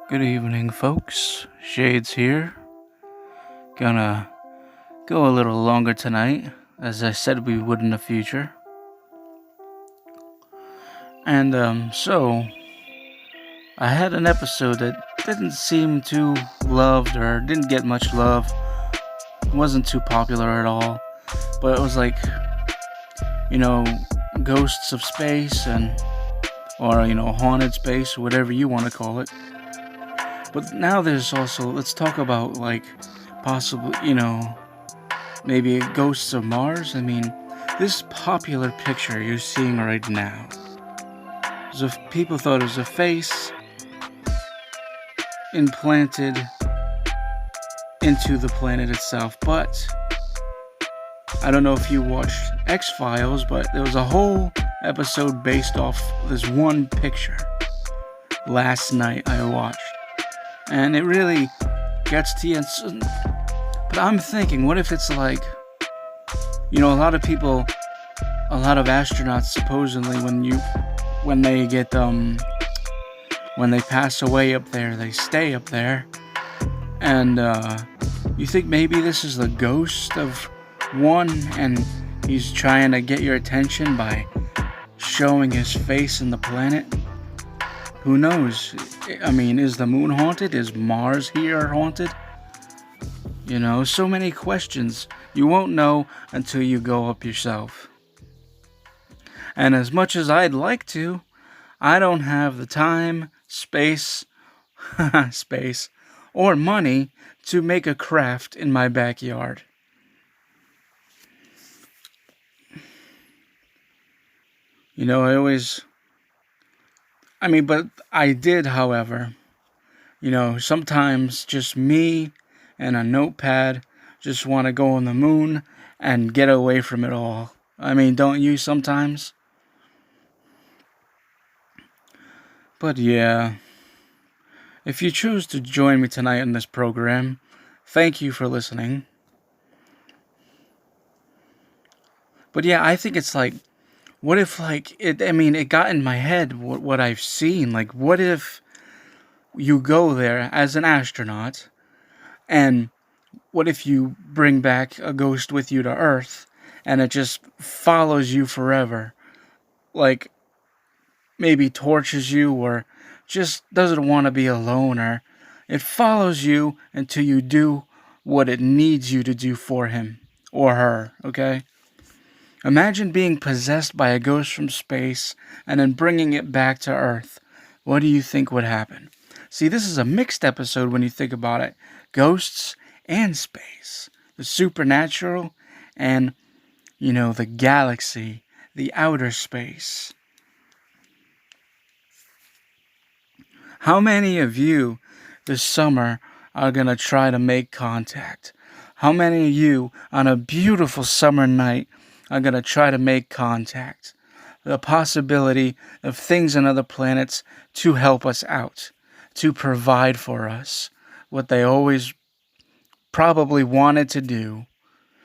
Good evening, folks. Shades here. Gonna go a little longer tonight, as I said we would in the future. And I had an episode that didn't seem too loved or didn't get much love. It wasn't too popular at all. But it was like, you know, ghosts of space or haunted space, whatever you want to call it. But now there's also, let's talk about like possible, maybe ghosts of Mars. I mean, this popular picture you're seeing right now, people thought it was a face implanted into the planet itself. But I don't know if you watched X-Files, but there was a whole episode based off this one picture last night I watched. And it really gets to you. But I'm thinking, what if it's like, a lot of people, a lot of astronauts supposedly when they pass away up there, they stay up there. And you think maybe this is the ghost of one and he's trying to get your attention by showing his face in the planet? Who knows? I mean, is the moon haunted? Is Mars here haunted? So many questions. You won't know until you go up yourself. And as much as I'd like to, I don't have the time, space, or money to make a craft in my backyard. But I did, however, sometimes just me and a notepad just want to go on the moon and get away from it all. I mean, don't you sometimes? But yeah, if you choose to join me tonight in this program, thank you for listening. But yeah, I think it's like, what if it got in my head what I've seen. Like, what if you go there as an astronaut, and what if you bring back a ghost with you to Earth, and it just follows you forever? Like, maybe tortures you, or just doesn't want to be alone, or it follows you until you do what it needs you to do for him or her, okay? Imagine being possessed by a ghost from space and then bringing it back to Earth. What do you think would happen? See, this is a mixed episode when you think about it. Ghosts and space. The supernatural and, the galaxy, the outer space. How many of you this summer are going to try to make contact? How many of you on a beautiful summer night are going to try to make contact? The possibility of things on other planets to help us out, to provide for us what they always probably wanted to do.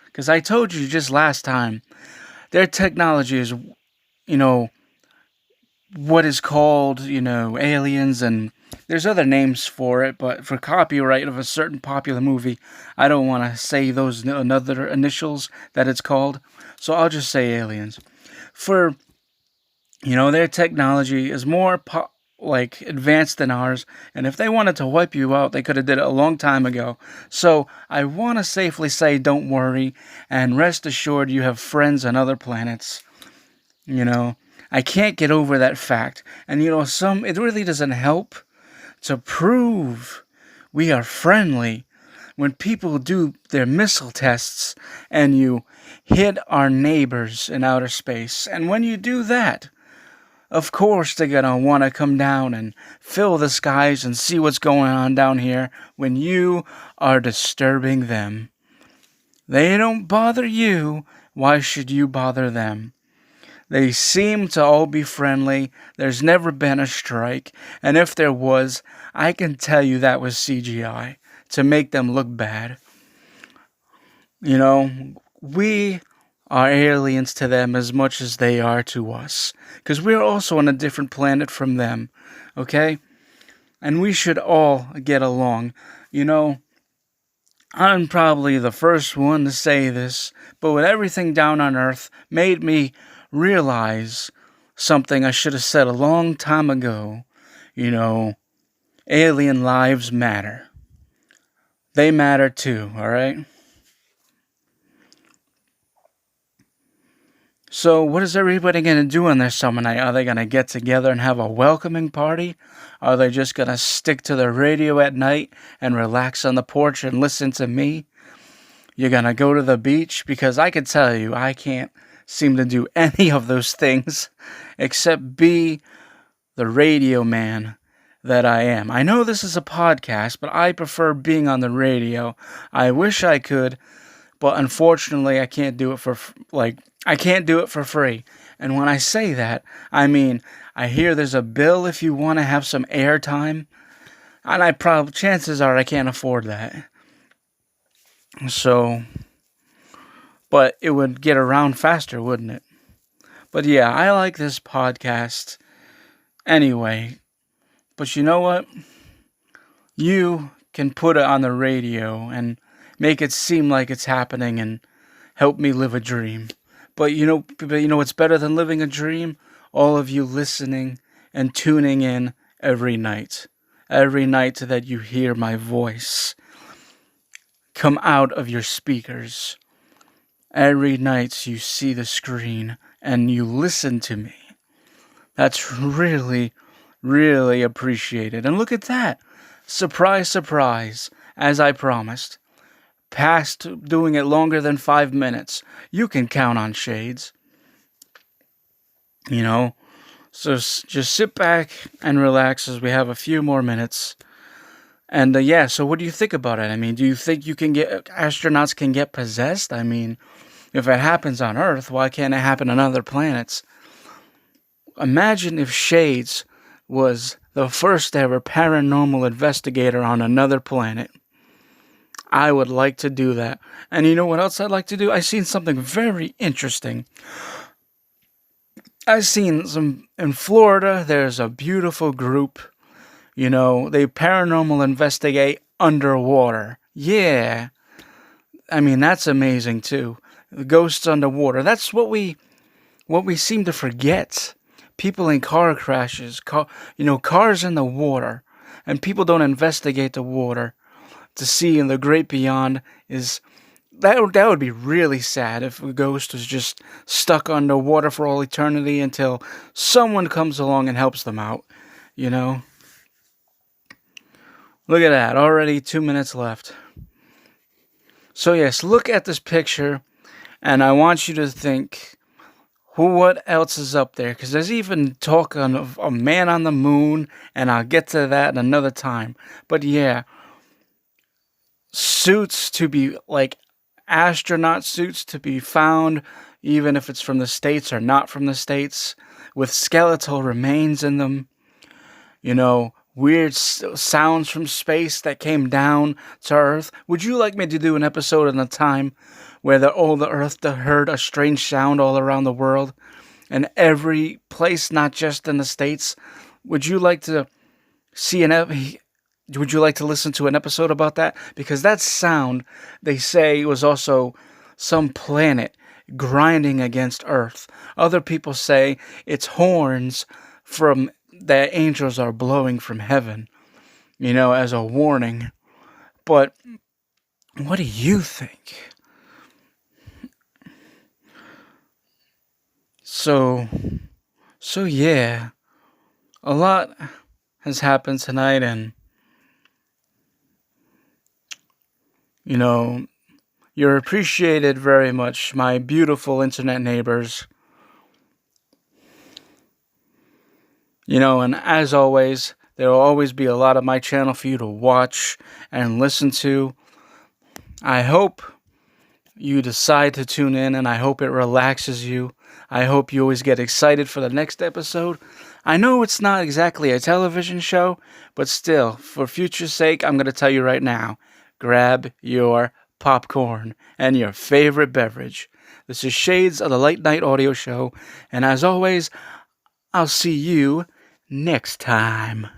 Because I told you just last time, their technology is, what is called, aliens, and there's other names for it, but for copyright of a certain popular movie, I don't want to say those other initials that it's called, so I'll just say aliens. For, their technology is more advanced than ours, and if they wanted to wipe you out, they could have did it a long time ago. So I want to safely say don't worry, and rest assured you have friends on other planets. I can't get over that fact. And it really doesn't help to prove we are friendly when people do their missile tests and you hit our neighbors in outer space. And when you do that, of course they're going to want to come down and fill the skies and see what's going on down here when you are disturbing them. They don't bother you. Why should you bother them? They seem to all be friendly. There's never been a strike. And if there was, I can tell you that was CGI to make them look bad. We are aliens to them as much as they are to us. Because we're also on a different planet from them. Okay? and we should all get along. You know, I'm probably the first one to say this, but with everything down on Earth made me realize something I should have said a long time ago. You know, alien lives matter. They matter too, alright? So, what is everybody going to do on their summer night? Are they going to get together and have a welcoming party? Are they just going to stick to the radio at night and relax on the porch and listen to me? You're going to go to the beach? Because I can tell you, I can't seem to do any of those things except be the radio man that I am. I know this is a podcast, but I prefer being on the radio. I wish I could, but unfortunately I can't do it I can't do it for free. And when I say that, I mean I hear there's a bill if you want to have some airtime, and chances are I can't afford that. So, but it would get around faster, wouldn't it? But yeah, I like this podcast anyway. But you know what? You can put it on the radio and make it seem like it's happening and help me live a dream. But you know what's better than living a dream? All of you listening and tuning in every night. Every night that you hear my voice come out of your speakers. Every night you see the screen and you listen to me. That's really, really appreciated. And look at that. Surprise, surprise, as I promised. Past doing it longer than 5 minutes. You can count on Shades. You know, so just sit back and relax as we have a few more minutes. And yeah, so what do you think about it? I mean, do you think astronauts can get possessed? I mean, if it happens on Earth, why can't it happen on other planets? Imagine if Shades was the first ever paranormal investigator on another planet. I would like to do that. And you know what else I'd like to do? I've seen something very interesting. I've seen in Florida, there's a beautiful group. You know, they paranormal investigate underwater. Yeah. I mean, that's amazing too. The ghosts underwater. That's what we seem to forget. People in car crashes, cars in the water, and people don't investigate the water to see in the great beyond. That would be really sad if a ghost was just stuck underwater for all eternity until someone comes along and helps them out, you know? Look at that, already 2 minutes left. So yes, look at this picture, and I want you to think, what else is up there? Because there's even talk of a man on the moon, and I'll get to that in another time. But yeah, suits to be, astronaut suits to be found, even if it's from the States or not from the States, with skeletal remains in them. You know, weird sounds from space that came down to Earth. Would you like me to do an episode on the time where the Earth heard a strange sound all around the world, and every place, not just in the States? Would you like to Would you like to listen to an episode about that? Because that sound, they say, was also some planet grinding against Earth. Other people say it's horns that angels are blowing from heaven, as a warning. But what do you think? So yeah, a lot has happened tonight, and you're appreciated very much, my beautiful internet neighbors. And as always, there will always be a lot of my channel for you to watch and listen to. I hope you decide to tune in, and I hope it relaxes you. I hope you always get excited for the next episode. I know it's not exactly a television show, but still, for future's sake, I'm going to tell you right now, grab your popcorn and your favorite beverage. This is Shades of the Late Night Audio Show, and as always, I'll see you next time.